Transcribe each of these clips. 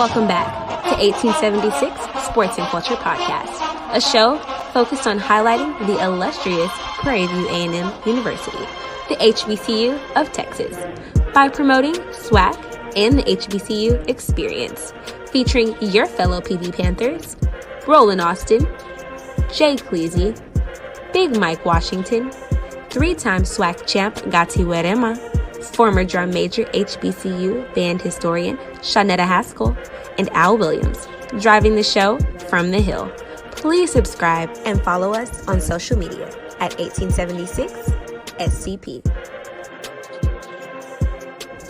Welcome back to 1876 Sports and Culture Podcast, a show focused on highlighting the illustrious Prairie View A&M University, the HBCU of Texas, by promoting SWAC and the HBCU experience, featuring your fellow PV Panthers, Roland Austin, Jay Cleasy, Big Mike Washington, three-time SWAC champ Gati Werema, former drum major HBCU band historian Shawnetta Haskell, and Al Williams, driving the show from the Hill. Please subscribe and follow us on social media at 1876 SCP.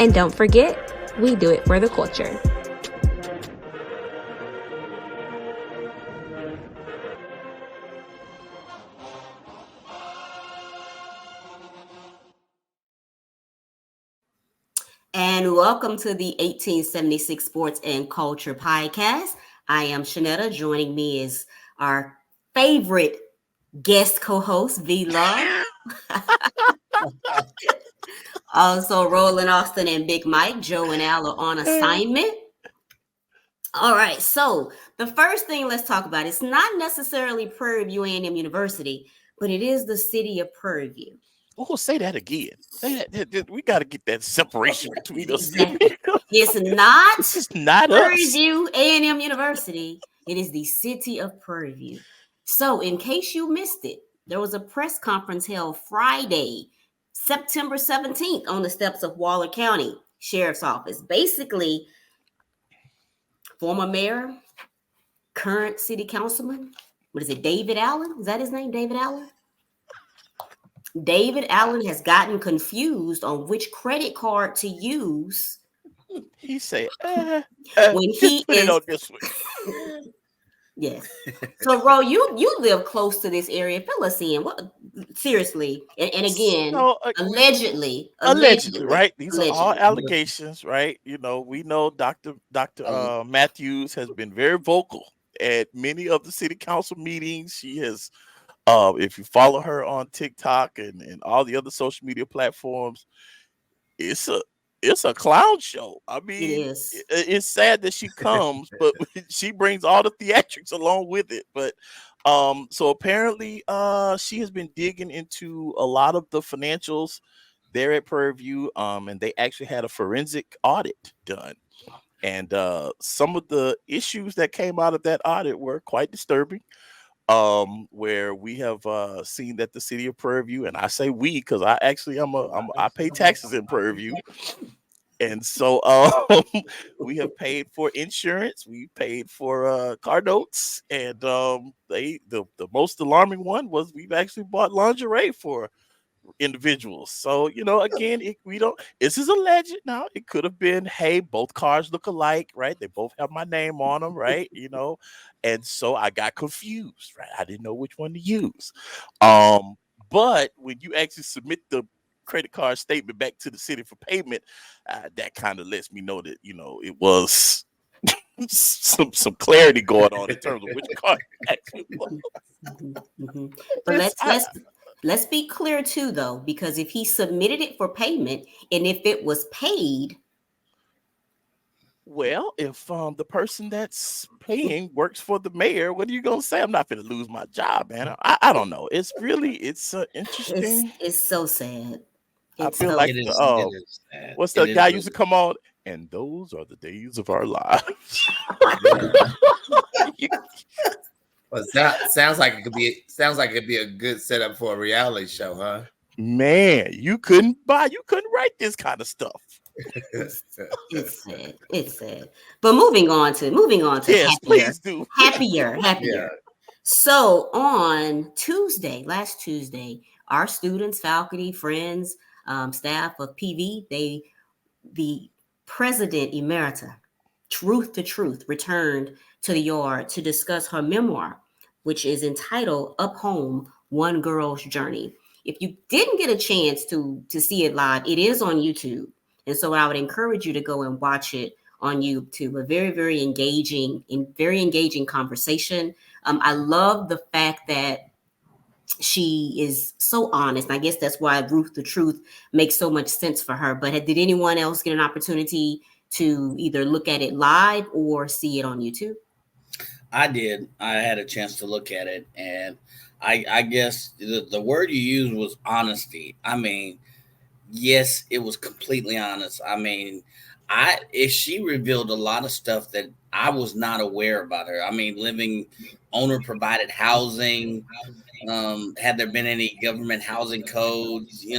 And don't forget, we do it for the culture. And welcome to the 1876 Sports and Culture Podcast. I am Shawnetta. Joining me is our favorite guest co-host, V Love. Also, Roland Austin and Big Mike. Joe and Al are on assignment. All right, so the first thing let's talk about, it's not necessarily Prairie View A&M University, but it is the city of Prairie View. Oh, say that again. Say that. We got to get that separation between us. Exactly. It's not Prairie View A&M University. It is the city of Prairie View. So in case you missed it, there was a press conference held Friday, September 17th on the steps of Waller County Sheriff's Office. Basically, former mayor, current city councilman, David Allen? Is that his name, David Allen? David Allen has gotten confused on which credit card to use. He said, when he put it on this one. Yes. So, Ro, you live close to this area. Fill us in. What? Seriously. And again, so, allegedly, right? These are all allegations, right? You know, we know Dr. Matthews has been very vocal at many of the city council meetings. She has. If you follow her on TikTok and all the other social media platforms, it's a clown show. I mean, it's sad that she comes, but she brings all the theatrics along with it. But so apparently, she has been digging into a lot of the financials there at Prairie View, and they actually had a forensic audit done. And some of the issues that came out of that audit were quite disturbing. Where we have seen that the city of Prairie View, and I say we because I pay taxes in Prairie View, and so we have paid for insurance, we paid for car notes, and the most alarming one was we've actually bought lingerie for individuals. So, you know, again, this is alleged now. It could have been, hey, both cars look alike, right? They both have my name on them, right? You know, and so I got confused, right? I didn't know which one to use. But when you actually submit the credit card statement back to the city for payment, that kind of lets me know that, you know, it was some clarity going on in terms of which card actually was. Mm-hmm. But let's be clear too, though, because if he submitted it for payment and if it was paid. Well, if the person that's paying works for the mayor, what are you going to say? I'm not going to lose my job, man. I don't know. It's interesting. It's so sad. I feel like what's the guy used to come on? And those are the days of our lives. Well, sounds like it could be a good setup for a reality show, huh? Man, you couldn't write this kind of stuff. It's sad. But moving on to yes, please do. happier. Yeah. So on last Tuesday, our students, faculty, friends, staff of PV, the president emerita, Truth to Truth, returned to the yard to discuss her memoir, which is entitled Up Home, One Girl's Journey. If you didn't get a chance to see it live, it is on YouTube. And so I would encourage you to go and watch it on YouTube. A very, very engaging conversation. I love the fact that she is so honest. I guess that's why Truth to Truth makes so much sense for her. But did anyone else get an opportunity to either look at it live or see it on YouTube? I did. I had a chance to look at it, and I guess the word you used was honesty. I mean, yes, it was completely honest. I mean, she revealed a lot of stuff that I was not aware about her. I mean, living owner provided housing. Had there been any government housing codes, they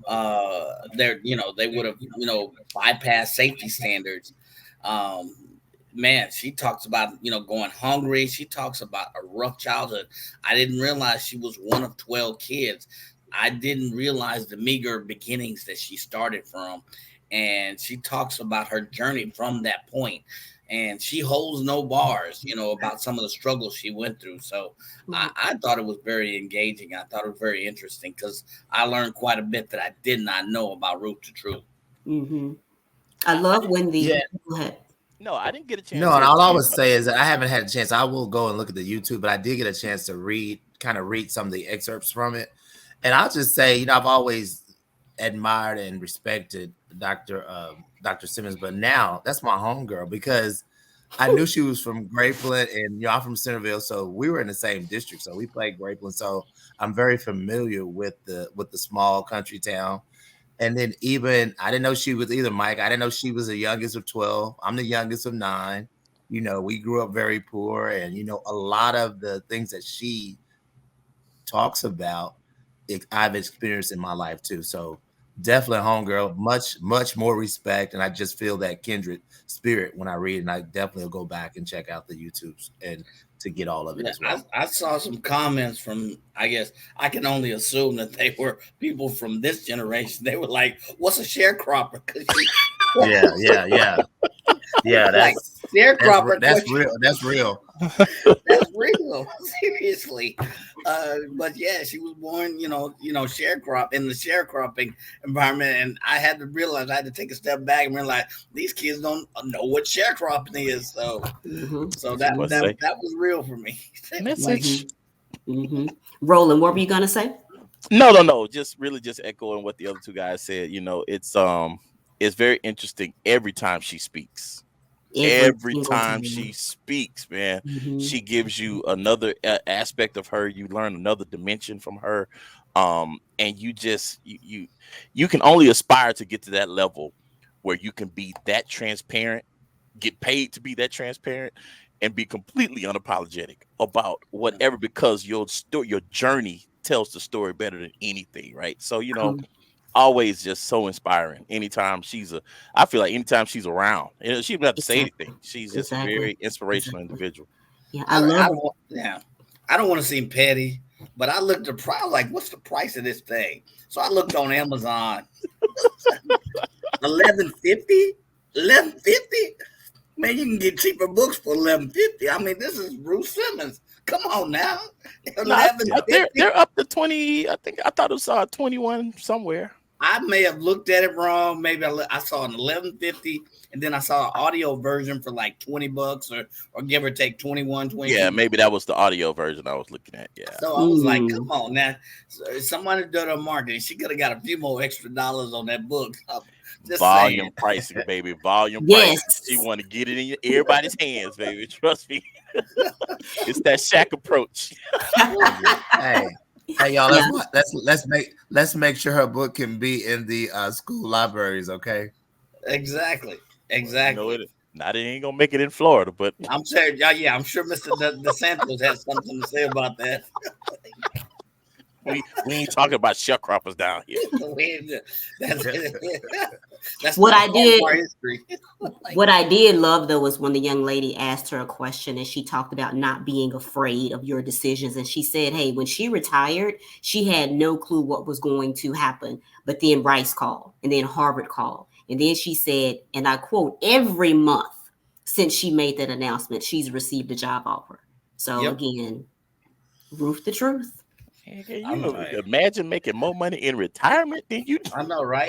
would have, bypassed safety standards. Um, Man, she talks about, going hungry. She talks about a rough childhood. I didn't realize she was one of 12 kids. I didn't realize the meager beginnings that she started from. And she talks about her journey from that point. And she holds no bars, about some of the struggles she went through. So I thought it was very engaging. I thought it was very interesting because I learned quite a bit that I did not know about Root to Truth. Mm-hmm. I love when the... Yeah. Go ahead. No, I didn't get a chance. No, and all I would say is that I haven't had a chance. I will go and look at the YouTube, but I did get a chance to read some of the excerpts from it. And I'll just say, I've always admired and respected Dr. Simmons, but now that's my homegirl because I knew she was from Grapeland, and I'm from Centerville, so we were in the same district. So we played Grapeland, so I'm very familiar with the small country town. And then I didn't know she was either, Mike. I didn't know she was the youngest of 12. I'm the youngest of 9. We grew up very poor, and a lot of the things that she talks about, I've experienced in my life too. So definitely homegirl, much, much more respect. And I just feel that kindred spirit when I read it. And I definitely will go back and check out the YouTubes and to get all of it as well. I saw some comments from, I guess I can only assume that they were people from this generation. They were like, what's a sharecropper? Yeah, that's sharecropper. That's real. That's real. That's real. Seriously. But yeah, she was born, sharecrop in the sharecropping environment. And I had to realize, I had to take a step back and realize these kids don't know what sharecropping is. So, that was real for me. Message. Mm-hmm. Roland, what were you gonna say? No. Just echoing what the other two guys said. It's very interesting every time she speaks. Every time she speaks, man, she gives you another aspect of her. You learn another dimension from her, and you can only aspire to get to that level where you can be that transparent, get paid to be that transparent, and be completely unapologetic about whatever, because your journey tells the story better than anything, right? So always just so inspiring. I feel like anytime she's around, she doesn't have to say anything. She's just a very inspirational individual. Yeah, I don't want to seem petty, but I looked at the price. Like, what's the price of this thing? So I looked on Amazon. $11.50. Man, you can get cheaper books for $11.50. I mean, this is Bruce Simmons. Come on now. They're up to 20. I thought it was 21 somewhere. I may have looked at it wrong. Maybe I saw an $11.50, and then I saw an audio version for like $20 or give or take 21, 20. Yeah, maybe that was the audio version I was looking at. Yeah. So I was like, come on now. So somebody did her marketing. She could have got a few more extra dollars on that book. Just volume pricing, baby. Volume pricing. She want to get it in everybody's hands, baby. Trust me. It's that Shaq approach. Hey y'all, let's make sure her book can be in the school libraries, okay? Exactly. It ain't gonna make it in Florida, but I'm sure. Yeah, I'm sure Mr. DeSantis has something to say about that. We ain't talking about sharecroppers down here. That's what I did love though was when the young lady asked her a question and she talked about not being afraid of your decisions, and she said, hey, when she retired, she had no clue what was going to happen, but then Rice called and then Harvard called, and then she said, and I quote, every month since she made that announcement, she's received a job offer. So again, Ruth the truth. Can you imagine making more money in retirement than you do? I know, right?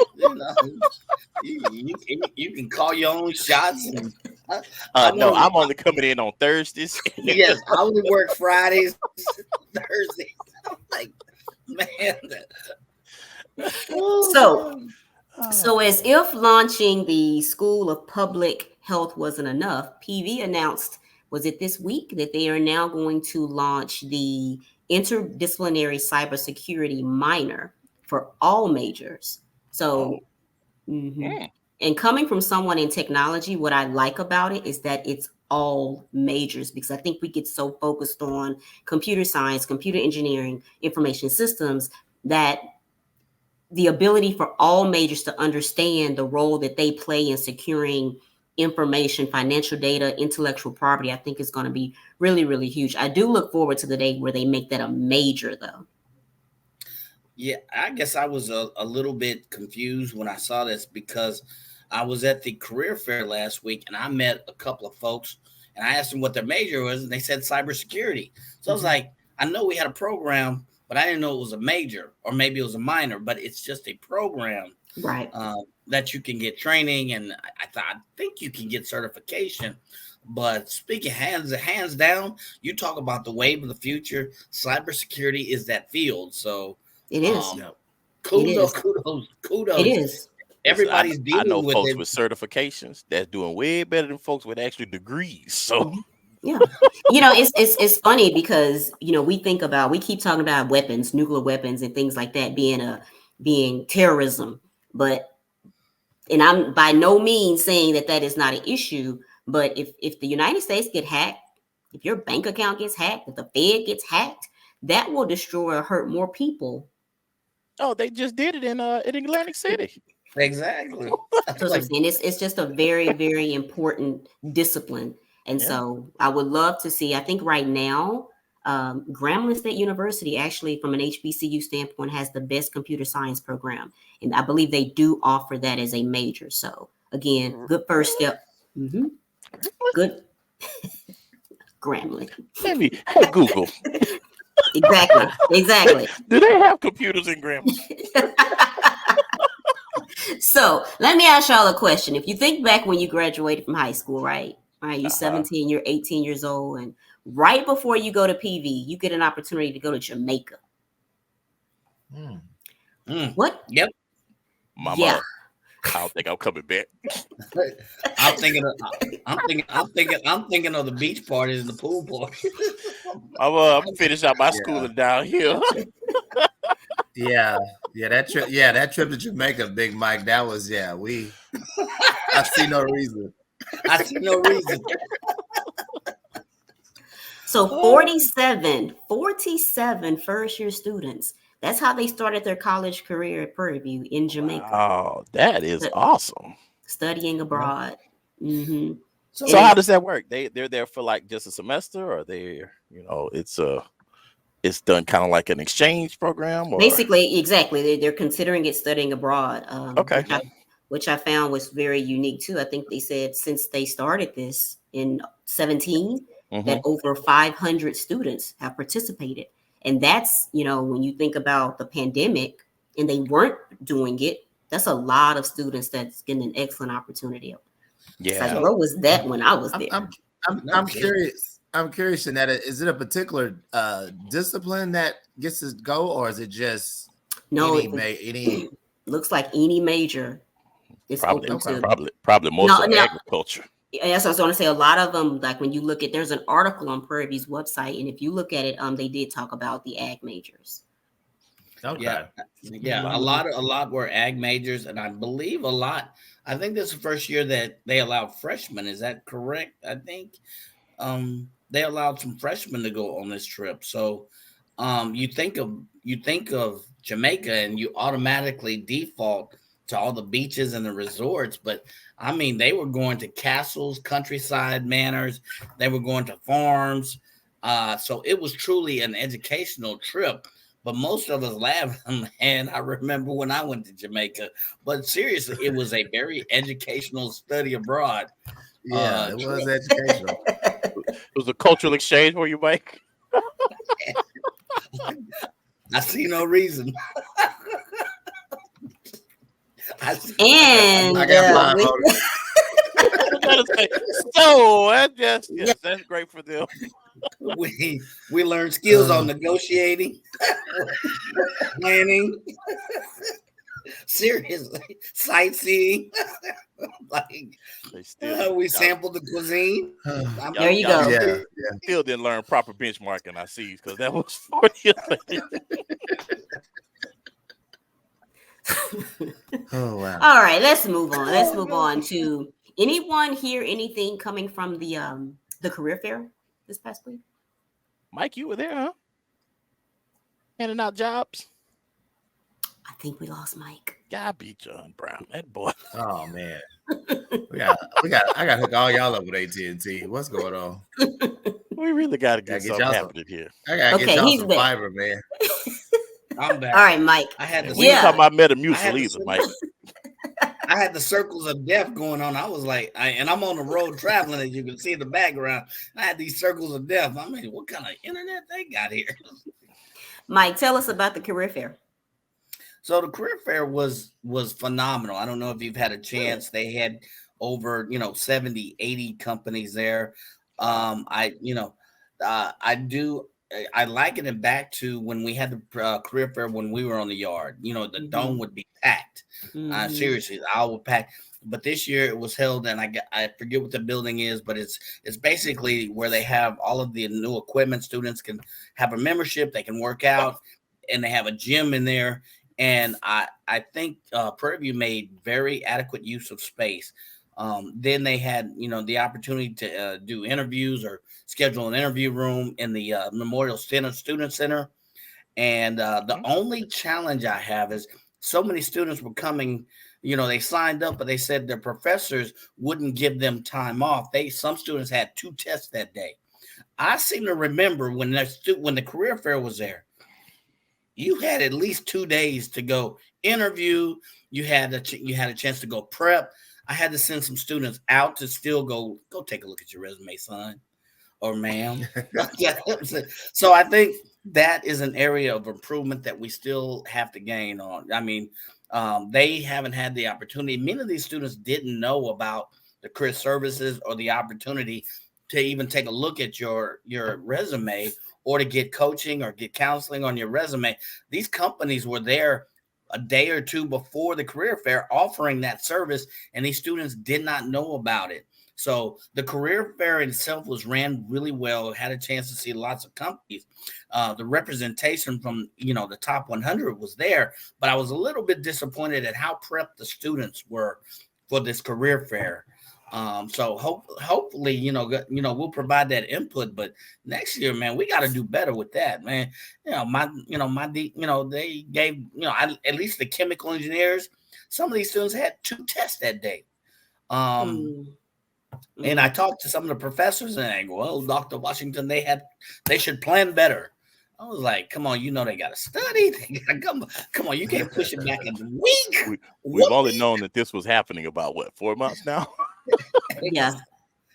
You can call your own shots. And, no, I'm only coming in on Thursdays. Yes, I only work Fridays, Thursdays. I'm like, man. So So, as if launching the School of Public Health wasn't enough, PV announced, was it this week, that they are now going to launch the interdisciplinary cybersecurity minor for all majors. So, and coming from someone in technology, what I like about it is that it's all majors, because I think we get so focused on computer science, computer engineering, information systems, that the ability for all majors to understand the role that they play in securing information, financial data, intellectual property, I think is going to be really, really huge. I do look forward to the day where they make that a major, though. Yeah, I guess I was a little bit confused when I saw this, because I was at the career fair last week and I met a couple of folks and I asked them what their major was, and they said cybersecurity. So I was like, I know we had a program, but I didn't know it was a major, or maybe it was a minor, but it's just a program, right? That you can get training, and I think you can get certification. But speaking hands down, you talk about the wave of the future. Cybersecurity is that field. So it is. Kudos. It is. Everybody's dealing I know with folks it. with certifications that's doing way better than folks with actually degrees. So yeah, it's funny because we keep talking about weapons, nuclear weapons, and things like that being terrorism, and I'm by no means saying that is not an issue. But if the United States get hacked, if your bank account gets hacked, if the Fed gets hacked, that will destroy or hurt more people. Oh, they just did it in Atlantic City. Exactly. That's what I'm saying. It's just a very, very important discipline. And so I would love to see, I think right now, Grambling State University, actually from an HBCU standpoint, has the best computer science program. And I believe they do offer that as a major. So again, good first step. Good. Grambling. Maybe Google. Exactly. Do they have computers in Grambling? So let me ask y'all a question. If you think back when you graduated from high school, right? You're 17, you're 18 years old, and right before you go to PV, you get an opportunity to go to Jamaica. What? Yep. Mama, I don't think I'm coming back. I'm thinking of the beach parties and the pool parties. I'm finish out my schooling down here. That trip to Jamaica, Big Mike, that was I see no reason. So 47 first-year students. That's how they started their college career at Prairie View in Jamaica. Oh, that is awesome. Studying abroad. So how does that work? They're there for like just a semester, or it's done kind of like an exchange program? Or? Basically, exactly. They're considering it studying abroad. Okay. Which I found was very unique too. I think they said since they started this in 2017, that over 500 students have participated. And that's, when you think about the pandemic and they weren't doing it, that's a lot of students that's getting an excellent opportunity. Yeah. Like, what was that when I was there? I'm curious. I'm curious, Shanetta, is it a particular discipline that gets to go, or is it just any looks like any major is open to probably most of agriculture. Yes, I was going to say a lot of them, like when you look at, there's an article on Prairie View's website, and if you look at it, they did talk about the ag majors. Okay. Yeah. A lot were ag majors, and I believe I think this is the first year that they allowed freshmen. Is that correct? I think they allowed some freshmen to go on this trip. So you think of Jamaica and you automatically default to all the beaches and the resorts, but I mean, they were going to castles, countryside manors, they were going to farms. So it was truly an educational trip, but most of us laughed. And I remember when I went to Jamaica, but seriously, it was a very educational study abroad. Yeah, it was educational. It was a cultural exchange for you, Mike. I see no reason. That's great for them. We learned skills on negotiating, planning. Seriously, sightseeing. Like we sampled the cuisine. There you go. Yeah. Still didn't learn proper benchmarking. I see, because that was 4 years later. Oh wow. All right, let's move on. Let's move on to anyone hear anything coming from the career fair this past week? Mike, you were there, huh? Handing out jobs. I think we lost Mike. God be John Brown, that boy. Oh man. I got to hook all y'all up with AT&T. What's going on? We really got to get something happening here. I got to get y'all some fiber, man. I'm back. All right, Mike. I had We ain't talking about Metamucil either, Mike. I had the circles of death going on. I was like, and I'm on the road traveling, as you can see in the background. I had these circles of death. I mean, what kind of internet they got here? Mike, tell us about the career fair. So the career fair was phenomenal. I don't know if you've had a chance. They had over 70, 80 companies there. I liken it back to when we had the career fair when we were on the yard. The dome would be packed. Seriously, I would pack. But this year it was held, and I forget what the building is, but it's basically where they have all of the new equipment. Students can have a membership, they can work out, and they have a gym in there. And I think Prairie View made very adequate use of space. Then they had, the opportunity to do interviews or schedule an interview room in the Memorial Student Center. And the only challenge I have is so many students were coming, they signed up, but they said their professors wouldn't give them time off. Some students had 2 tests that day. I seem to remember when the career fair was there, you had at least 2 days to go interview. You had a chance to go prep. I had to send some students out to still go take a look at your resume, son or ma'am. So I think that is an area of improvement that we still have to gain on. I mean, they haven't had the opportunity. Many of these students didn't know about the career services or the opportunity to even take a look at your resume or to get coaching or get counseling on your resume. These companies were there a day or two before the career fair offering that service, and these students did not know about it. So the career fair itself was ran really well. Had a chance to see lots of companies. The representation from the top 100 was there, but I was a little bit disappointed at how prepped the students were for this career fair. So hopefully, we'll provide that input, but next year, man, we got to do better with that, man. They gave, at least the chemical engineers, some of these students had 2 tests that day. And I talked to some of the professors and I go, well, Dr. Washington, they should plan better. I was like, come on, they got to study. They gotta come on, you can't push it back a week. We've only known that this was happening about 4 months now? Yeah,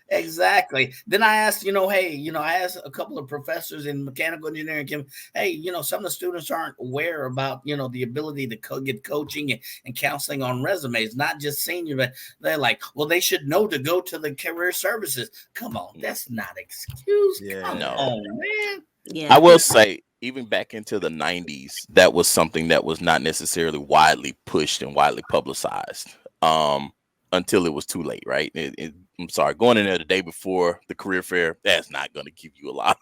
exactly. Then I asked, I asked a couple of professors in mechanical engineering, hey, some of the students aren't aware about, the ability to get coaching and counseling on resumes, not just senior, but they're like, well, they should know to go to the career services. Come on, that's not an excuse. Come on, man. Yeah. I will say, even back into the 90s, that was something that was not necessarily widely pushed and widely publicized until it was too late, right? I'm sorry, going in there the day before the career fair, that's not going to give you a lot.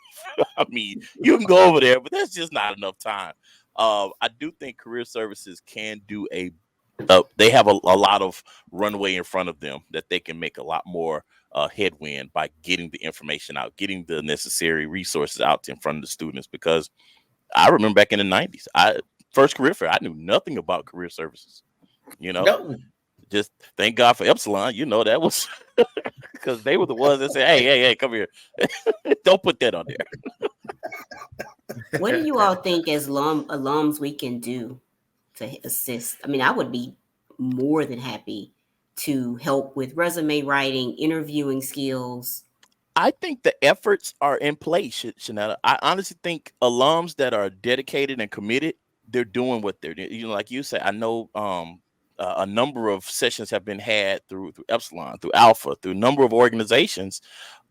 I mean, you can go over there, but that's just not enough time. I do think career services can do they have a lot of runway in front of them that they can make a lot more headwind by getting the information out, getting the necessary resources out in front of the students. Because I remember back in the 90s, first career fair, I knew nothing about career services. No. Just thank God for Epsilon. That was because they were the ones that said, hey, come here. Don't put that on there. What do you all think as alums we can do to assist? I mean, I would be more than happy to help with resume writing, interviewing skills. I think the efforts are in place, Shanetta. I honestly think alums that are dedicated and committed, they're doing what they're doing. Like you said, I know a number of sessions have been had through Epsilon, through Alpha, through a number of organizations.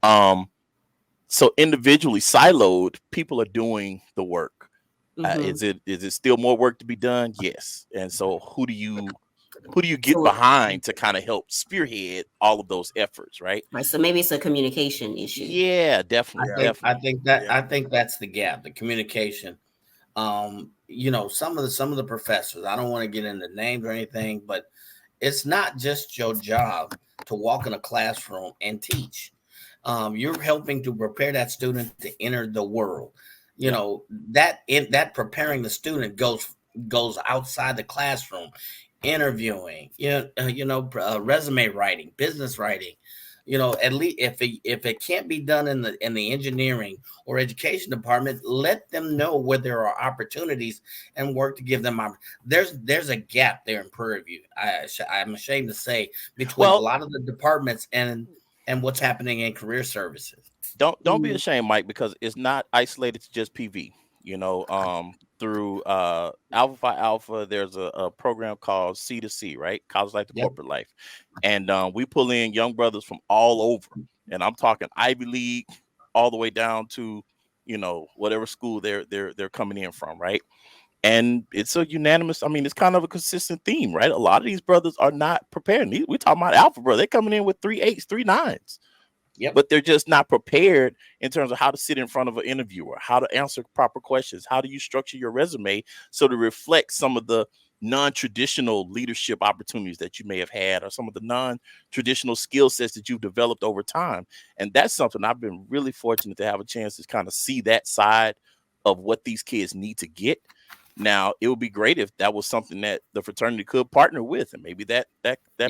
So individually siloed, people are doing the work. Is it still more work to be done? Yes. And so who do you get So- behind to kind of help spearhead all of those efforts, right? Right. So maybe it's a communication issue. Yeah, definitely. I think that's the gap, the communication. You know, some of the professors, I don't want to get into names or anything, but it's not just your job to walk in a classroom and teach. You're helping to prepare that student to enter the world. You know, that preparing the student goes outside the classroom, interviewing, resume writing, business writing. You know, at least if it can't be done in the engineering or education department, let them know where there are opportunities and work to give them. There's a gap there in Prairie View. I'm ashamed to say, between a lot of the departments and what's happening in career services. Don't be ashamed, Mike, because it's not isolated to just PV. You know, through Alpha Phi Alpha, there's a program called C2C, right? College Life to Corporate Life. And we pull in young brothers from all over. And I'm talking Ivy League all the way down to, you know, whatever school they're coming in from, right? And it's a unanimous, I mean, it's kind of a consistent theme, right? A lot of these brothers are not prepared. We're talking about Alpha, bro. They're coming in with 3 8s, 3 9s. Yep. But they're just not prepared in terms of how to sit in front of an interviewer, how to answer proper questions, how do you structure your resume so to reflect some of the non-traditional leadership opportunities that you may have had, or some of the non-traditional skill sets that you've developed over time. And that's something I've been really fortunate to have a chance to kind of see that side of what these kids need to get. Now, it would be great if that was something that the fraternity could partner with, and maybe that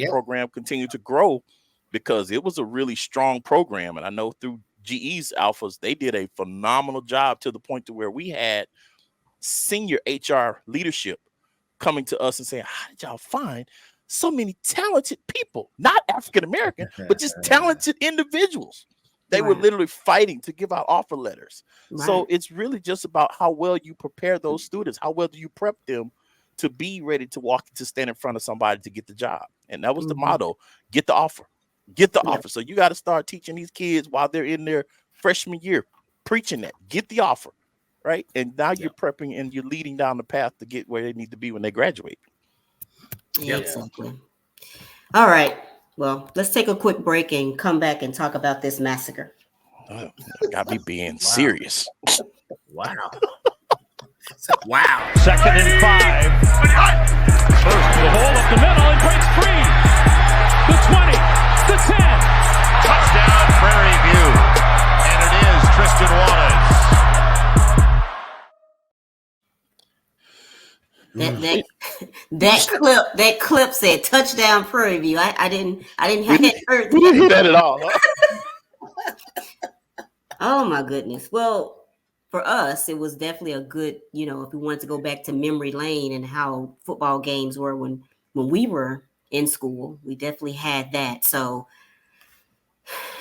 program continued to grow, because it was a really strong program. And I know through GE's Alphas, they did a phenomenal job, to the point to where we had senior HR leadership coming to us and saying, how did y'all find so many talented people, not African-American, but just talented individuals? They were literally fighting to give out offer letters. So it's really just about how well you prepare those students. How well do you prep them to be ready to stand in front of somebody to get the job? And that was the motto: get the offer. Get the offer. So you got to start teaching these kids while they're in their freshman year, preaching that. Get the offer, right? And now you're prepping and you're leading down the path to get where they need to be when they graduate. Yeah, exactly. All right. Well, let's take a quick break and come back and talk about this massacre. Oh, got me being serious. Wow. Wow. 2nd and 5. First to the hole up the middle and breaks free. The 20, the 10. Touchdown, Prairie View. And it is Tristan Wallace. That clip said touchdown Prairie View. I hadn't heard We didn't hear that at all. Huh? Oh my goodness. Well, for us, it was definitely a good, if we wanted to go back to memory lane and how football games were when we were in school, we definitely had that. So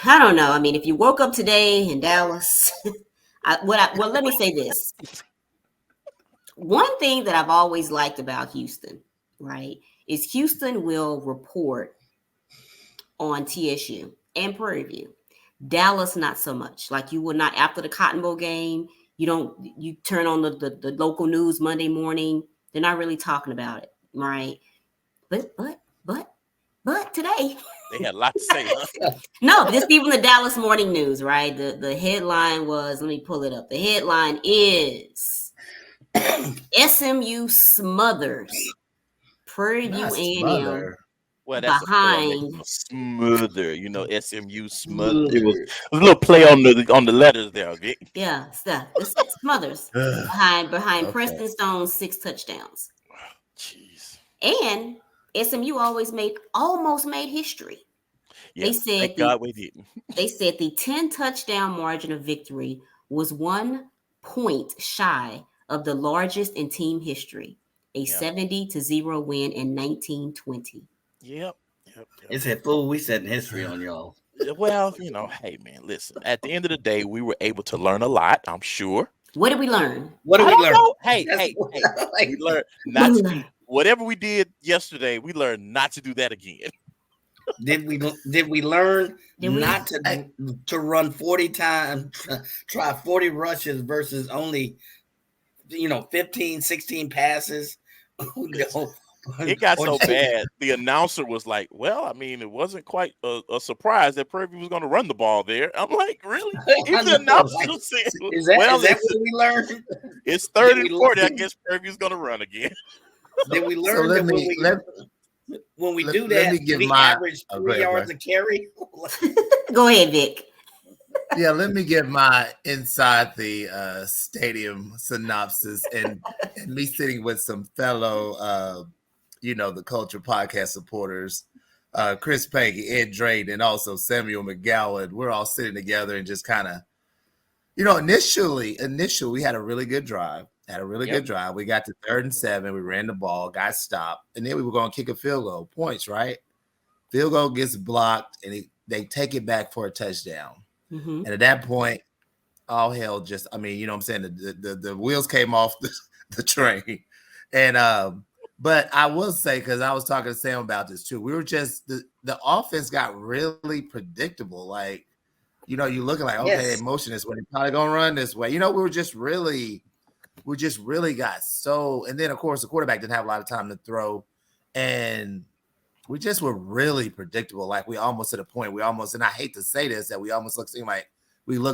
I don't know. I mean, if you woke up today in Dallas, let me say this. One thing that I've always liked about Houston, right, is Houston will report on TSU and Prairie View. Dallas, not so much. Like, you will not, after the Cotton Bowl game, you turn on the local news Monday morning, they're not really talking about it, right? But today they had a lot to say. Huh? No, just even the Dallas Morning News, right? The headline was, let me pull it up. The headline is SMU smothers Prairie View A&M. Well, that's behind smother, SMU smother. It was a little play on the letters there. Okay? Yeah, it's Smothers behind Preston Stone's 6 touchdowns. Jeez. And SMU almost made history. Yeah, they said thank God we didn't. They said the 10 touchdown margin of victory was 1 point shy of the largest in team history, a 70-0 win in 1920. Yep. It said, fool, we setting history on y'all. Well, hey, man, listen. At the end of the day, we were able to learn a lot, I'm sure. What did we learn? What did we learn? Hey. We learned not to do whatever we did yesterday. We learned not to do that again. Did we learn not to run 40 times, try 40 rushes versus only 15, 16 passes. It got so bad. The announcer was like, "Well, I mean, it wasn't quite a surprise that Prairie View was going to run the ball there." I'm like, "Really?" If the announcer said, is that what we learned? It's 3rd and 40. I guess Prairie View's going to run again. Did we learn that when we do that, we average 3 yards a carry? Go ahead, Vic. Yeah, let me give my inside the stadium synopsis and me sitting with some fellow, the Culture Podcast supporters, Chris Panky, Ed Drayton, and also Samuel McGowan. We're all sitting together and just kind of, initially we had a really good drive. Good drive. We got to 3rd and 7. We ran the ball, got stopped, and then we were going to kick a field goal. Points, right? Field goal gets blocked, and they take it back for a touchdown. Mm-hmm. And at that point, all hell just, you know what I'm saying? The wheels came off the train. And, but I will say, because I was talking to Sam about this too, we were just, the offense got really predictable. Like, you're looking like, okay, they motion this way. They're probably going to run this way. We just really got so, and then of course the quarterback didn't have a lot of time to throw. And we just were really predictable. Like we almost at a point, and I hate to say this, that we almost looked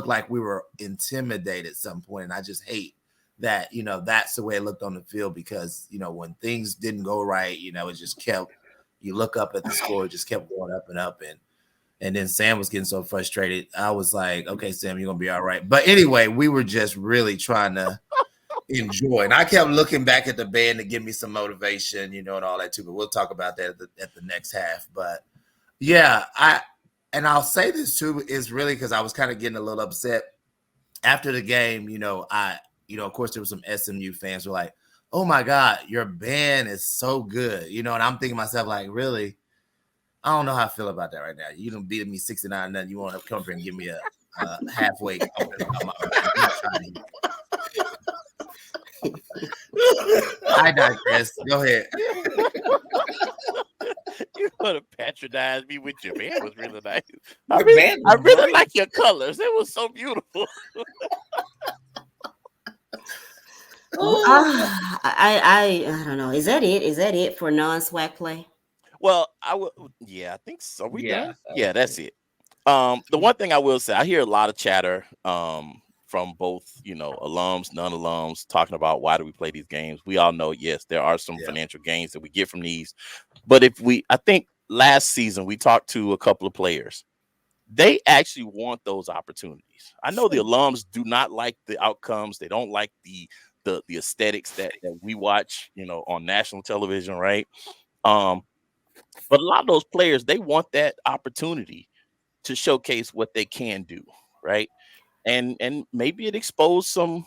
like we were intimidated at some point. And I just hate that, that's the way it looked on the field because, when things didn't go right, it just kept, you look up at the score, it just kept going up and up. And then Sam was getting so frustrated. I was like, okay, Sam, you're going to be all right. But anyway, we were just really trying to enjoy. And I kept looking back at the band to give me some motivation, and all that too. But we'll talk about that at the next half. But yeah, I'll say this too is really because I was kind of getting a little upset after the game. Of course there were some SMU fans who were like, "Oh my God, your band is so good," and I'm thinking to myself like, really, I don't know how I feel about that right now. You done beat me 69, and you want to come here and give me a halfway. I digress. Go ahead. You want to patronize me with your band was really nice. I really like your colors. It was so beautiful. I don't know. Is that it? Is that it for non-swag play? Well, I think so. We done? Yeah, that's it. The one thing I will say, I hear a lot of chatter from both, alums, non-alums, talking about why do we play these games. We all know, yes, there are some financial gains that we get from these. But I think last season we talked to a couple of players. They actually want those opportunities. I know the alums do not like the outcomes. They don't like the aesthetics that we watch, on national television, right? But a lot of those players, they want that opportunity to showcase what they can do, right? And maybe it exposed some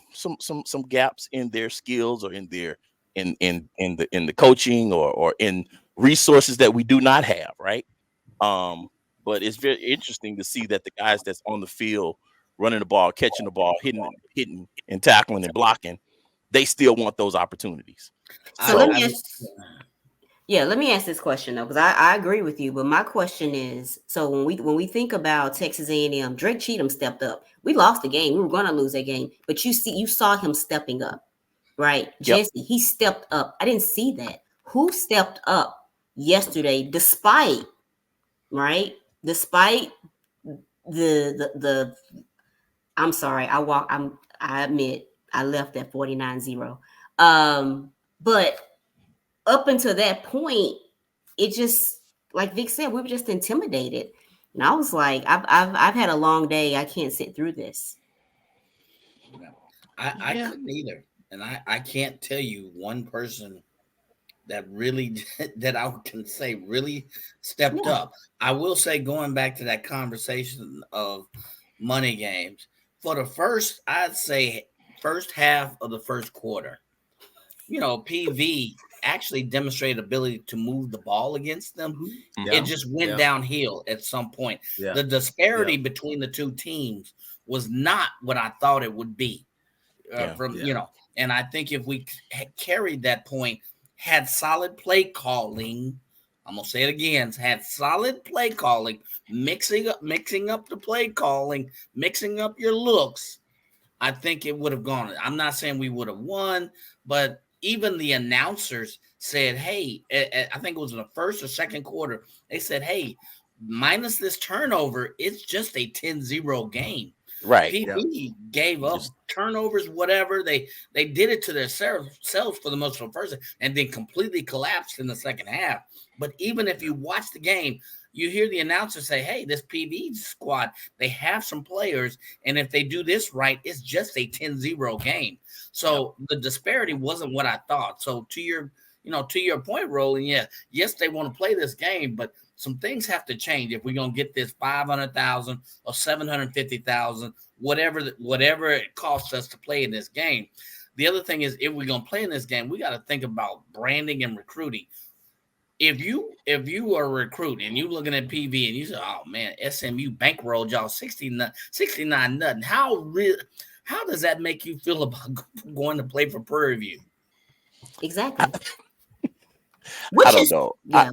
gaps in their skills or in their in the coaching or in resources that we do not have, right? But it's very interesting to see that the guys that's on the field running the ball, catching the ball, hitting and tackling and blocking, they still want those opportunities. So let me ask this question though, because I agree with you. But my question is, so when we think about Texas A&M, Drake Cheatham stepped up. We lost the game. We were going to lose that game, but you saw him stepping up, right? Yep. Jesse, he stepped up. I didn't see that. Who stepped up yesterday, despite the I'm sorry, I admit I left at 49-0. But up until that point, it just, like Vic said, we were just intimidated. And I was like, I've had a long day. I can't sit through this. I couldn't either. And I can't tell you one person that really, that I can say really stepped up. I will say, going back to that conversation of money games, for the first half of the first quarter, PV actually demonstrated ability to move the ball against them. Yeah. It just went downhill at some point. Yeah. The disparity between the two teams was not what I thought it would be. And I think if we carried that point, had solid play calling, I'm gonna say it again, had solid play calling, mixing up the play calling, mixing up your looks, I think it would have gone. I'm not saying we would have won, but even the announcers said, hey, I think it was in the first or second quarter, they said, hey, minus this turnover, it's just a 10-0 game. Right. PV gave up turnovers, whatever. They did it to themselves for the most of the first, and then completely collapsed in the second half. But even if you watch the game, you hear the announcer say, hey, this PV squad, they have some players, and if they do this right, it's just a 10-0 game. So the disparity wasn't what I thought. So to your point, Roland, yes, they want to play this game, but some things have to change if we're going to get this 500,000 or 750,000, whatever it costs us to play in this game. The other thing is, if we're going to play in this game, we got to think about branding and recruiting. If you are a recruit and you looking at PV and you say, oh man, SMU bankrolled y'all 69 nothing. How does that make you feel about going to play for Prairie View? Exactly. I don't know. Yeah.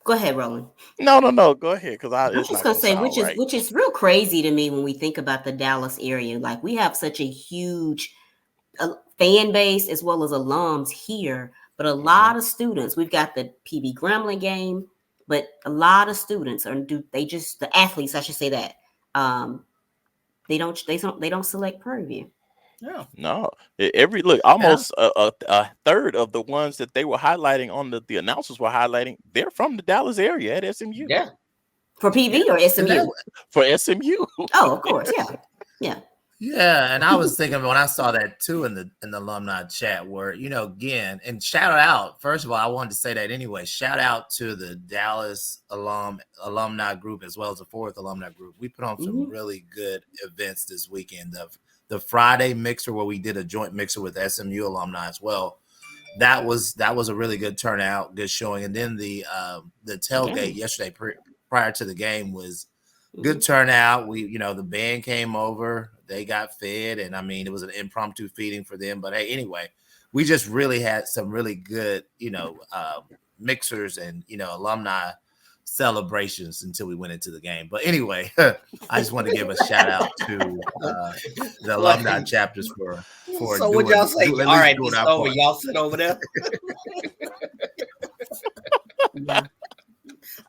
Go ahead, Roland. No. Go ahead, because I was just gonna say, which is real crazy to me when we think about the Dallas area. Like, we have such a huge fan base as well as alums here, but a lot of students. We've got the PV Gremlin game, but a lot of students the athletes, I should say that. They don't select Prairie View. No. Almost a third of the ones that they were highlighting on the announcers were highlighting, they're from the Dallas area at SMU. Yeah. For PV or SMU? For SMU. Oh, of course. Yeah. Yeah, and I was thinking when I saw that too in the alumni chat, where again, and shout out. First of all, I wanted to say that anyway. Shout out to the Dallas alumni group as well as the Fourth alumni group. We put on some really good events this weekend. The Friday mixer where we did a joint mixer with SMU alumni as well. That was a really good turnout, good showing. And then the tailgate yesterday prior to the game was good turnout. We the band came over. They got fed, and I mean, it was an impromptu feeding for them. But hey, anyway, we just really had some really good, mixers and, alumni celebrations until we went into the game. But anyway, I just want to give a shout out to the alumni chapters for. So what y'all say? All right, it's over. Y'all sit over there.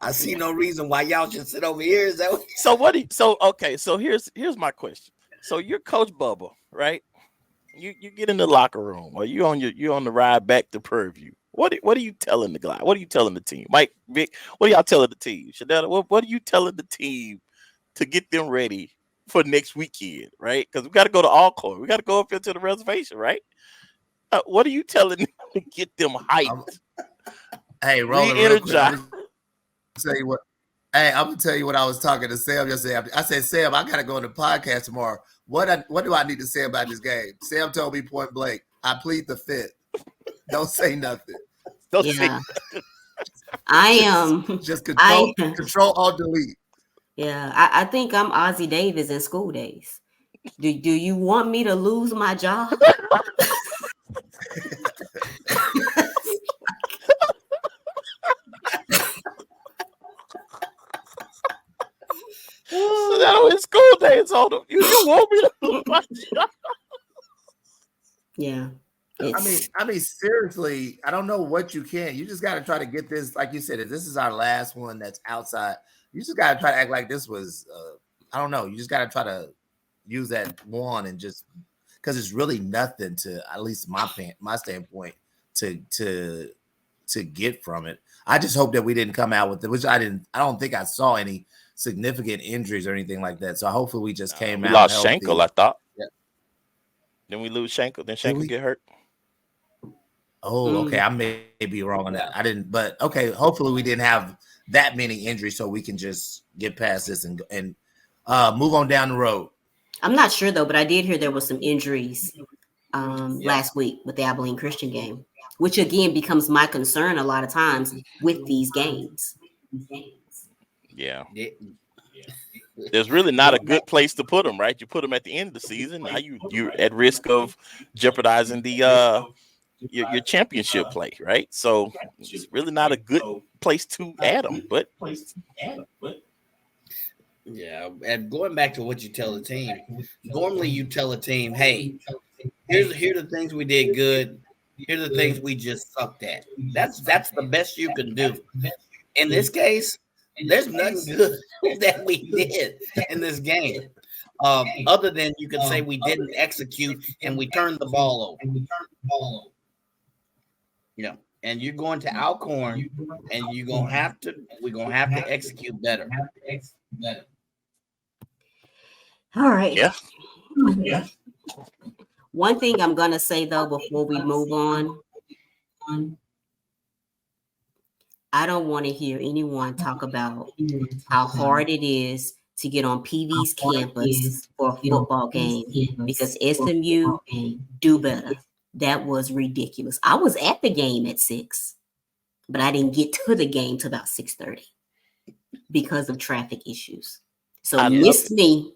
I see no reason why y'all should sit over here. Is that what? So here's my question. So you're Coach Bubba, right? You get in the locker room, or you're on the ride back to Prairie View. What are you telling the guy? What are you telling the team? Mike, Vic, what are y'all telling the team? Shadetta, what are you telling the team to get them ready for next weekend, right? Because we got to go to Alcorn. We got to go up into the reservation, right? What are you telling them to get them hyped? Hey, Roland, tell you what. Hey, I'm gonna tell you what I was talking to Sam yesterday. I said, Sam, I gotta go on the podcast tomorrow. What do I need to say about this game? Sam told me point blank, I plead the fifth. Don't say nothing. Don't say nothing. I am just control alt delete. Yeah, I think I'm Ozzie Davis in School Days. Do you want me to lose my job? So now in School Days, on them. You want me to lose my job? Yeah. I mean, seriously, I don't know what you can. You just got to try to get this, like you said, if this is our last one that's outside, you just got to try to act like this was, I don't know. You just got to try to use that one and just, because it's really nothing to, at least my standpoint, to get from it. I just hope that we didn't come out with it, which I don't think I saw any significant injuries or anything like that. So hopefully we just came out. We lost healthy. Schenkel, I thought. Yeah. Then we lose Schenkel. Then Schenkel get hurt. Oh, okay. I may be wrong on that. I didn't, but okay. Hopefully we didn't have that many injuries, so we can just get past this and move on down the road. I'm not sure though, but I did hear there was some injuries last week with the Abilene Christian game, which again becomes my concern a lot of times with these games. Yeah. There's really not a good place to put them, right? You put them at the end of the season. Now you're at risk of jeopardizing the your championship play, right? So it's really not a good place to add them. But Yeah, and going back to what you tell the team, normally you tell a team, "Hey, here are the things we did good. Here are the things we just sucked at." That's the best you can do. In this case, there's nothing good that we did in this game, other than you could say we didn't execute and we turned the ball over. And you're going to Alcorn, and we're gonna have to execute better. All right. Yeah. One thing I'm gonna say though before we move on, I don't want to hear anyone talk about how hard it is to get on PV's campus for a football game because SMU do better. That was ridiculous. I was at the game at 6, but I didn't get to the game till about 6:30 because of traffic issues. So missed me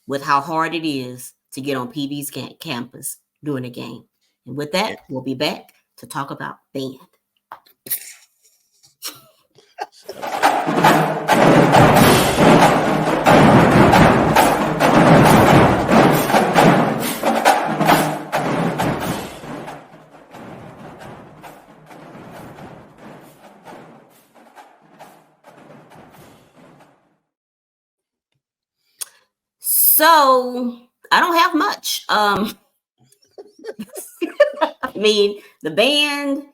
with how hard it is to get on PV's campus during a game. And with that, we'll be back to talk about band. So I don't have much. I mean, the band,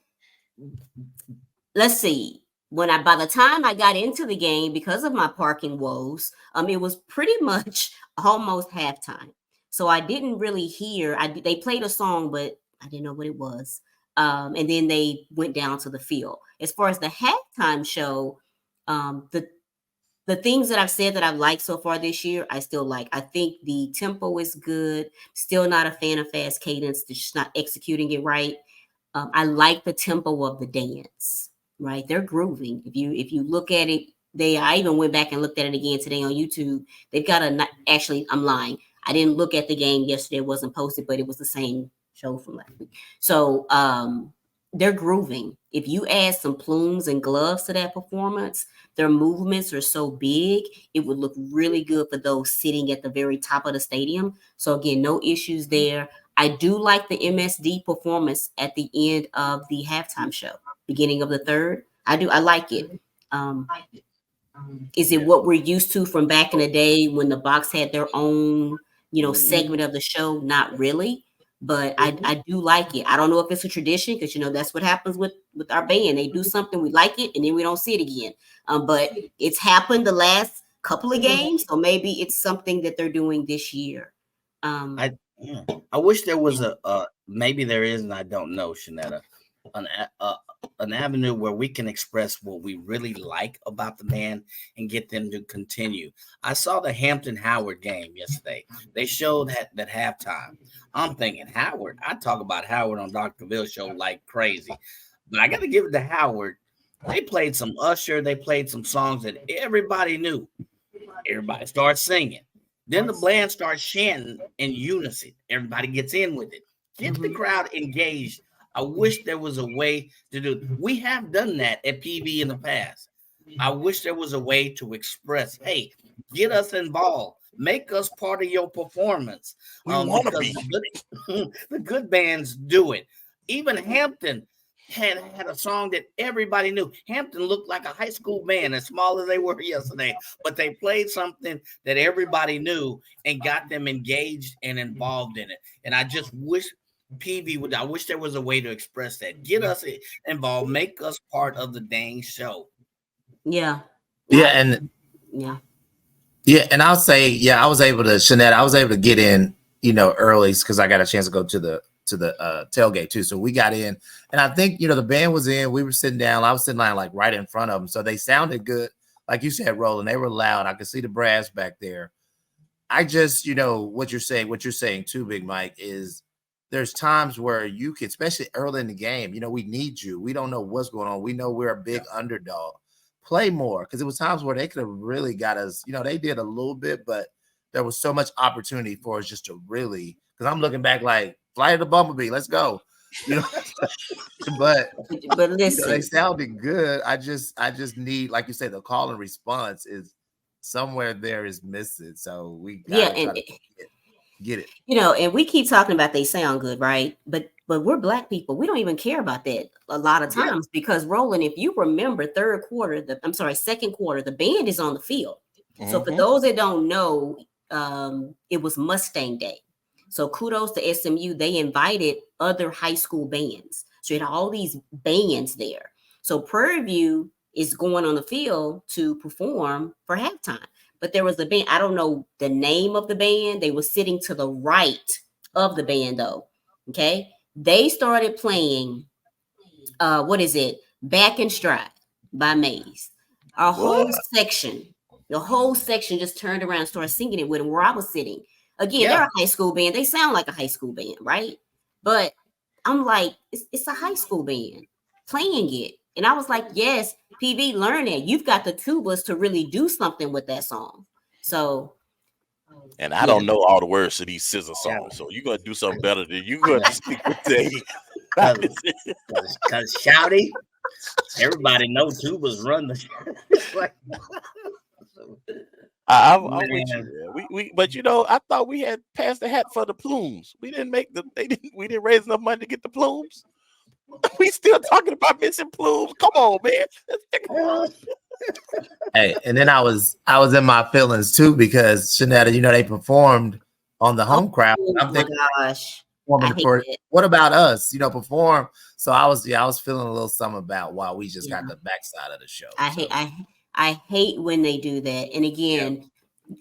let's see. By the time I got into the game, because of my parking woes, it was pretty much almost halftime. So I didn't really hear. They played a song, but I didn't know what it was. And then they went down to the field. As far as the halftime show, the things that I've said that I've liked so far this year, I still like. I think the tempo is good. Still not a fan of fast cadence. They're just not executing it right. I like the tempo of the dance. Right, they're grooving. If you look at it, I even went back and looked at it again today on YouTube. They've got actually, I'm lying. I didn't look at the game yesterday. It wasn't posted, but it was the same show from last week. So they're grooving. If you add some plumes and gloves to that performance, their movements are so big, it would look really good for those sitting at the very top of the stadium. So again, no issues there. I do like the MSD performance at the end of the halftime show. Beginning of the third. I like it. Is it what we're used to from back in the day when the Box had their own, segment of the show? Not really, but I do like it. I don't know if it's a tradition because, that's what happens with our band. They do something, we like it, and then we don't see it again. But it's happened the last couple of games, so maybe it's something that they're doing this year. I wish there was maybe there is, and I don't know, Shanetta, an avenue where we can express what we really like about the band and get them to continue. I saw the Hampton Howard game yesterday. They showed that halftime. I'm thinking Howard. I talk about Howard on Dr. Bill's show like crazy, but I got to give it to Howard. They played some Usher. They played some songs that everybody knew. Everybody starts singing. Then the band starts chanting in unison. Everybody gets in with it. Get the crowd engaged. I wish there was a way to do it. We have done that at PV in the past. I wish there was a way to express, hey, get us involved. Make us part of your performance. We want to be. The good bands do it. Even Hampton had a song that everybody knew. Hampton looked like a high school band, as small as they were yesterday, but they played something that everybody knew and got them engaged and involved in it. And I just wish PV I wish there was a way to express that. Get us involved, make us part of the dang show. Yeah. And I'll say, I was able to get in, early because I got a chance to go to the tailgate too. So we got in, and I think the band was in. We were sitting down. I was sitting like right in front of them, so they sounded good, like you said, Roland. They were loud. I could see the brass back there. I just, what you're saying too, Big Mike, is there's times where you can, especially early in the game, we need you. We don't know what's going on. We know we're a big underdog. Play more, because it was times where they could have really got us. They did a little bit, but there was so much opportunity for us just to really. Because I'm looking back like Flight of the Bumblebee, let's go. But listen, they sounded good. I just need, like you say, the call and response is somewhere there is missing. So we Yeah, gotta try and to get it. and we keep talking about they sound good, right? But we're Black people. We don't even care about that a lot of times because Roland, if you remember second quarter, the band is on the field. So for those that don't know, it was Mustang Day. So kudos to SMU. They invited other high school bands. So you had all these bands there. So Prairie View is going on the field to perform for halftime. But there was a band, I don't know the name of the band. They were sitting to the right of the band, though. Okay. They started playing, what is it? Back in Stride by Maze. The whole section just turned around and started singing it with them where I was sitting. Again, they're a high school band. They sound like a high school band, right? But I'm like, it's a high school band playing it. And I was like, yes, PV, learn it. You've got the tubas to really do something with that song. So, and I don't know all the words to these scissor songs, so you're gonna do something better than you gonna stick with that. Because Shouty, everybody knows tubas run the. I'm with you. We but I thought we had passed the hat for the plumes. We didn't we didn't raise enough money to get the plumes. We still talking about missing plumes. Come on, man. Hey, and then I was in my feelings too because Shanetta, they performed on the home crowd. I'm thinking, gosh, what about us? Perform. So I was feeling a little something about why we just got the backside of the show. I hate when they do that. And again,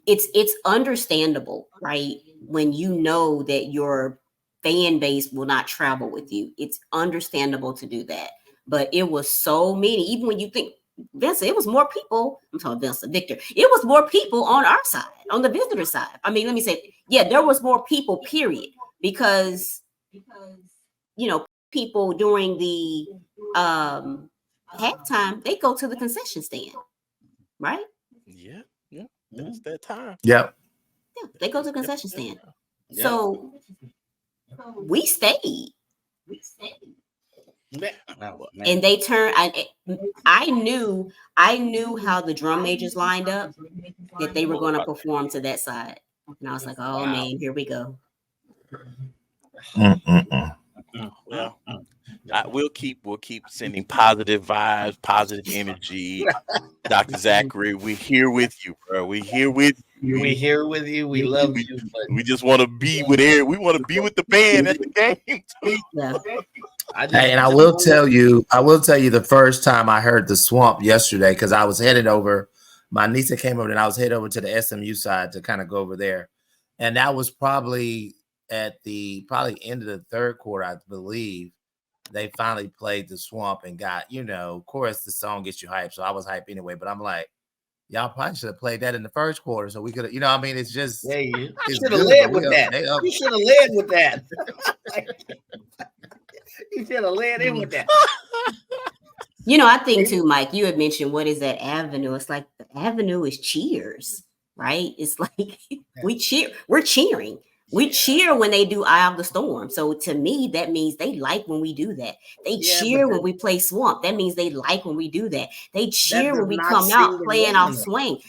it's understandable, right? When you know that your fan base will not travel with you, it's understandable to do that. But it was so many, even when you think, Vincent, it was more people. I'm talking Vincent, Victor. It was more people on our side, on the visitor side. I mean, let me say, there was more people, period. Because, people during the halftime, they go to the concession stand, right? Yeah. That's that time. Yep. Yeah, they go to the concession stand. Yep. So we stayed. And they turned. I knew how the drum majors lined up that they were going to perform to that side, and I was like, "Oh man, here we go." Well, we'll keep sending positive vibes, positive energy. Dr. Zachary, we're here with you, bro. We're here with you. We're here with you. We love you. We just want to be with Eric. We want to be with the band at the game. Yeah. Hey, and I will tell you the first time I heard the Swamp yesterday, because I was headed over. My niece came over and I was headed over to the SMU side to kind of go over there. And that was probably at the end of the third quarter, I believe. They finally played the Swamp and got, of course, the song gets you hyped. So I was hyped anyway. But I'm like, y'all probably should have played that in the first quarter. So we could have, it's just. Yeah, you should have led with that. You should have led with that. You should have led in with that. I think too, Mike, you had mentioned, what is that avenue? It's like the avenue is cheers, right? It's like we're cheering. We cheer when they do Eye of the Storm. So to me, that means they like when we do that. They cheer when we play Swamp. That means they like when we do that. They cheer when we come out playing off swing.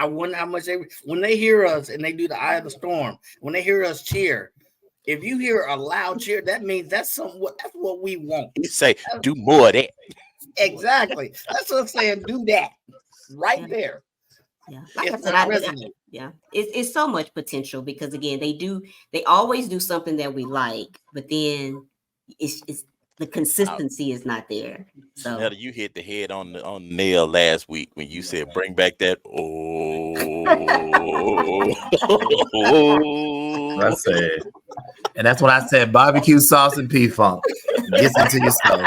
I wonder how much when they hear us and they do the Eye of the Storm, when they hear us cheer, if you hear a loud cheer, that means that's what we want. You say, do more of that. Exactly. That's what I'm saying. Do that right there. Yeah, like I said, it's so much potential because again, they always do something that we like, but then it's the consistency is not there. So Shanetta, you hit the head on the nail last week when you said bring back that I said, and that's what I said, barbecue sauce and P-Funk gets into your soul.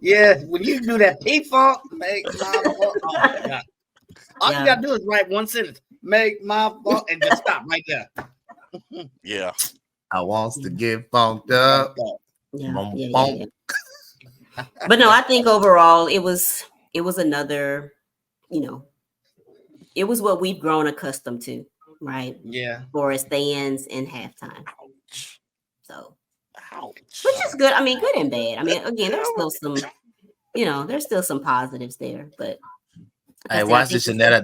Yeah, when you do that P-Funk, make my oh my God. All you gotta do is write one sentence, make my funk, and just stop right there. Yeah. I wants to get funked up. Yeah. But no, I think overall it was another, it was what we've grown accustomed to, right? Yeah. For as stands in halftime. So ouch. Which is good. I mean, good and bad. I mean, again, there's still some there's still some positives there, but. Hey, watch this, Shanetta.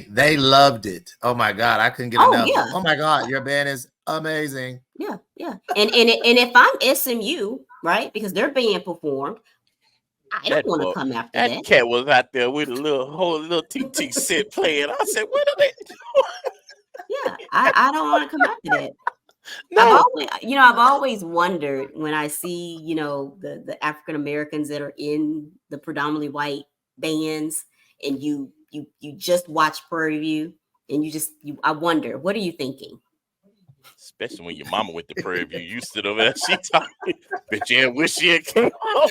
They loved it. Oh my God, I couldn't get enough. Yeah. Oh my God, your band is amazing. Yeah. And if I'm SMU, right, because they're being performed, I don't want to come after that. That cat was out there with a whole little TT set playing. I said, what are they doing? Yeah, I don't want to come after that. No. I've always wondered when I see, the African Americans that are in the predominantly white bands, and you just watch Prairie View, and I wonder, what are you thinking? Especially when your mama went to Prairie View, you stood over there, she talking, but yeah, wish she had came home.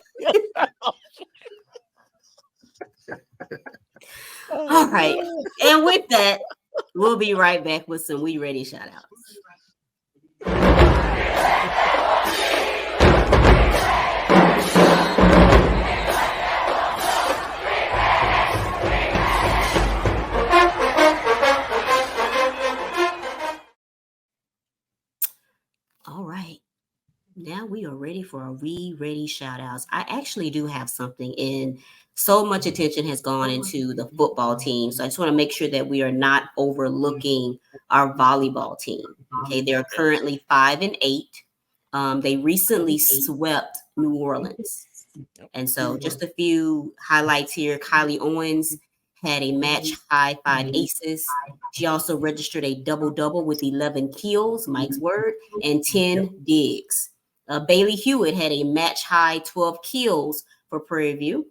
All right, and with that, we'll be right back with some We Ready shout outs. All right. Now we are ready for our We Ready shout outs. I actually do have something, and so much attention has gone into the football team. So I just want to make sure that we are not overlooking our volleyball team. Okay. They're currently 5-8. They recently swept New Orleans. And so just a few highlights here. Kylie Owens had a match high 5 aces. She also registered a double-double with 11 kills, Mike's word, and 10 digs. Bailey Hewitt had a match high 12 kills for Prairie View.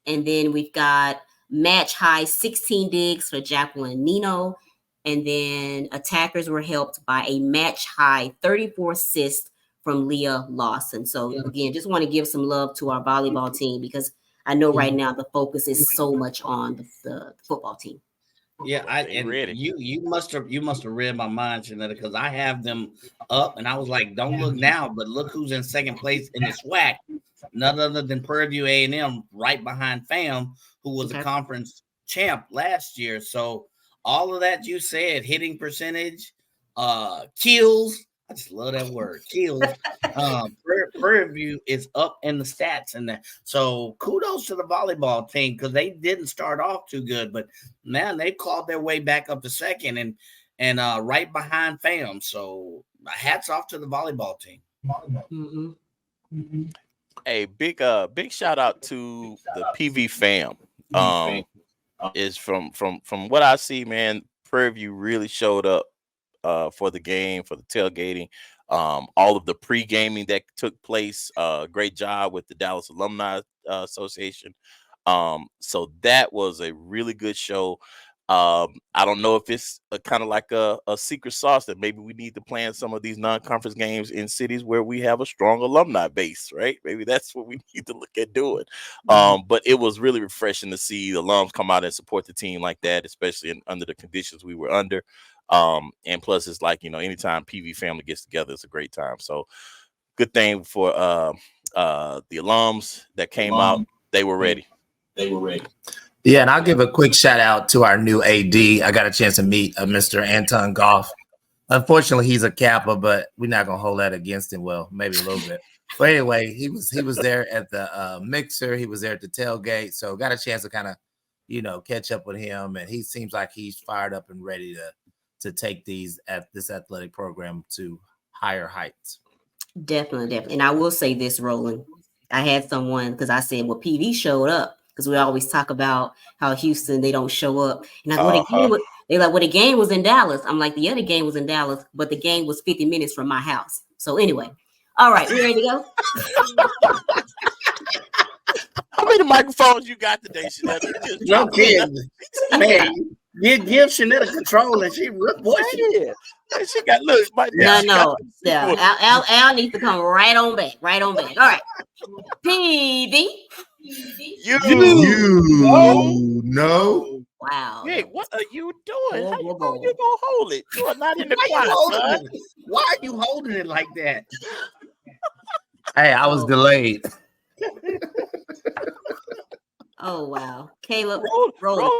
And then we've got match high 16 digs for Jacqueline Nino. And then attackers were helped by a match high 34 assists from Leah Lawson. So again, just want to give some love to our volleyball team, because I know right now the focus is so much on the football team. Yeah, you must have read my mind, Shanetta, because I have them up, and I was like, don't look now, but look who's in second place in the SWAC, none other than Prairie View A&M, right behind FAM, who was a conference champ last year. So all of that you said, hitting percentage, kills. I just love that word, kills. Prairie View is up in the stats, and that. So kudos to the volleyball team, because they didn't start off too good, but man, they clawed their way back up to second and right behind FAM. So hats off to the volleyball team. Mm-hmm. Mm-hmm. Hey, big shout out to the PV fam. Is from what I see, man, Prairie View really showed up for the game, for the tailgating, all of the pre-gaming that took place. Great job with the Dallas Alumni Association. So that was a really good show. I don't know if it's kind of like a secret sauce that maybe we need to plan some of these non-conference games in cities where we have a strong alumni base, right? Maybe that's what we need to look at doing. But it was really refreshing to see the alums come out and support the team like that, especially under the conditions we were under. And plus it's like, anytime PV family gets together, it's a great time. So good thing for the alums that came out. They were ready. Yeah, and I'll give a quick shout out to our new AD. I got a chance to meet Mr. Anton Goff. Unfortunately, he's a Kappa, but we're not gonna hold that against him. Well, maybe a little bit. But anyway, he was there at the mixer. He was there at the tailgate. So got a chance to kind of, catch up with him. And he seems like he's fired up and ready to take this athletic program to higher heights. Definitely. And I will say this, Roland. I had someone, because I said, well, PV showed up, because we always talk about how Houston, they don't show up. And I go, they're like, well, the game was in Dallas. I'm like, the other game was in Dallas, but the game was 50 minutes from my house. So anyway, all right, we ready to go? How many microphones you got today, Shanetta? No kidding. Man, give Shanetta control, and she she got no. Yeah, Al needs to come right on back. All right, PV. You know. Wow. Hey, what are you doing? How you gonna hold it? You are not in the quiet. Why are you holding it like that? Hey, I was delayed. Oh wow, Caleb, roll